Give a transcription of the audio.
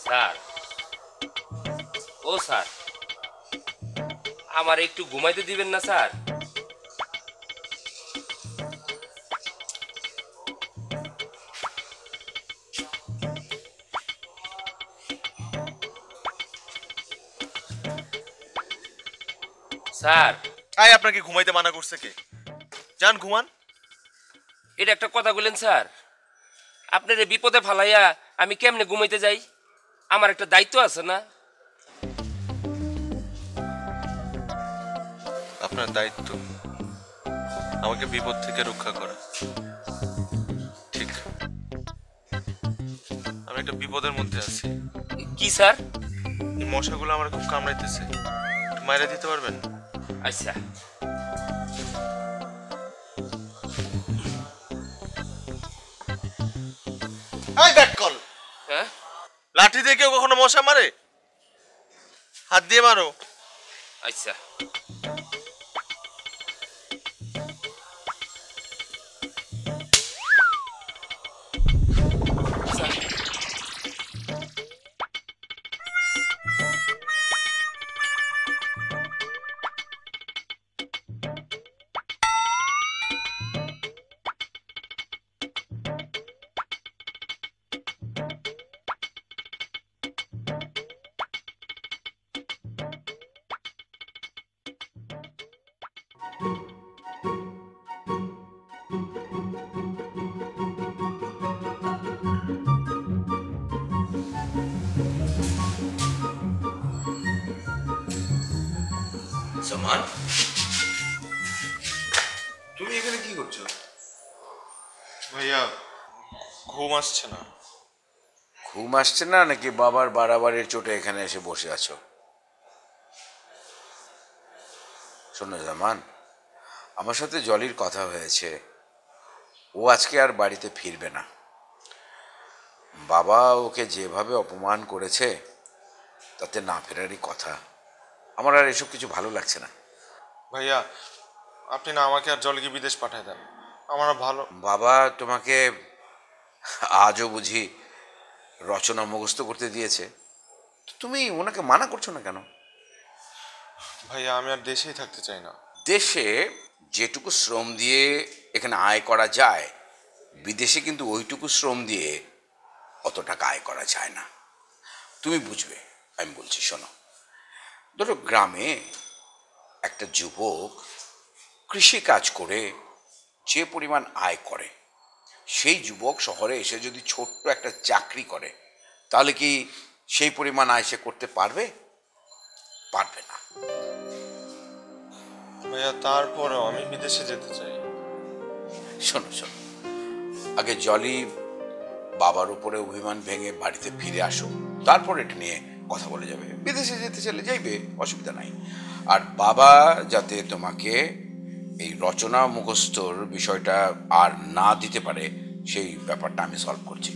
Sir, ও sir, আমার একটু ঘুমাইতে দিবেন না স্যার? স্যার, আয়, আপনাকে ঘুমাইতে মানা করছে কে? যান ঘুমান। এটা একটা কথা বললেন স্যার? আপনার এই বিপদে ফালাইয়া আমি কেমনে ঘুমাইতে যাই? আমার একটা দায়িত্ব আছে না? আপনার দায়িত্ব আমাকে বিপদ থেকে রক্ষা করা। ঠিক, আমি একটা বিপদের মধ্যে আছি। কি স্যার? এই মশাগুলো আমার খুব কামড়াইতেছে, একটু মাইরা দিতে পারবেন? আচ্ছা। আয় ব্যাক কল। হ্যাঁ, লাঠি দিয়ে কেউ কখনো মশা মারে? হাত দিয়ে মারো। আচ্ছা। সামান, তুমি এখানে কি করছো? ভাইয়া, ঘুম আসছে না। ঘুম আসছে না নাকি বাবার বাড়াবাড়ির চোটে এখানে এসে বসে আছো? শোনো জামান, আমার সাথে জলির কথা হয়েছে, ও আজকে আর বাড়িতে ফিরবে না। বাবা ওকে যেভাবে অপমান করেছে তাতে না ফেরারই কথা। আমার আর এসব কিছু ভালো লাগছে না। ভাইয়া, আপনি না আমাকে আর জলকে বিদেশ পাঠায় দেন, আমার ভালো। বাবা তোমাকে আজও বুঝি রচনা মুখস্থ করতে দিয়েছে, তো তুমি ওনাকে মানা করছো না কেন? ভাইয়া, আমি আর দেশেই থাকতে চাই না। দেশে যেটুকু শ্রম দিয়ে এখানে আয় করা যায়, বিদেশে কিন্তু ওইটুকু শ্রম দিয়ে অত টাকা আয় করা যায় না। তুমি বুঝবে, আমি বলছি শোনো। ধরো গ্রামে একটা যুবক কৃষি কাজ করে যে পরিমাণ আয় করে, সেই যুবক শহরে এসে যদি ছোট্ট একটা চাকরি করে, তাহলে কি সেই পরিমাণ আয় সে করতে পারবে? পারবে না। ভাইয়া, তারপরেও আমি বিদেশে যেতে চাই। শোনো শোনো, আগে জলি বাবার উপরে অভিমান ভেঙে বাড়িতে ফিরে আসো, তারপর এটা নিয়ে কথা বলে যাবে। বিদেশে যেতে চাইলে যাইবে, অসুবিধা নাই। আর বাবা যাতে তোমাকে এই রচনা মুখস্থর বিষয়টা আর না দিতে পারে, সেই ব্যাপারটা আমি সলভ করছি।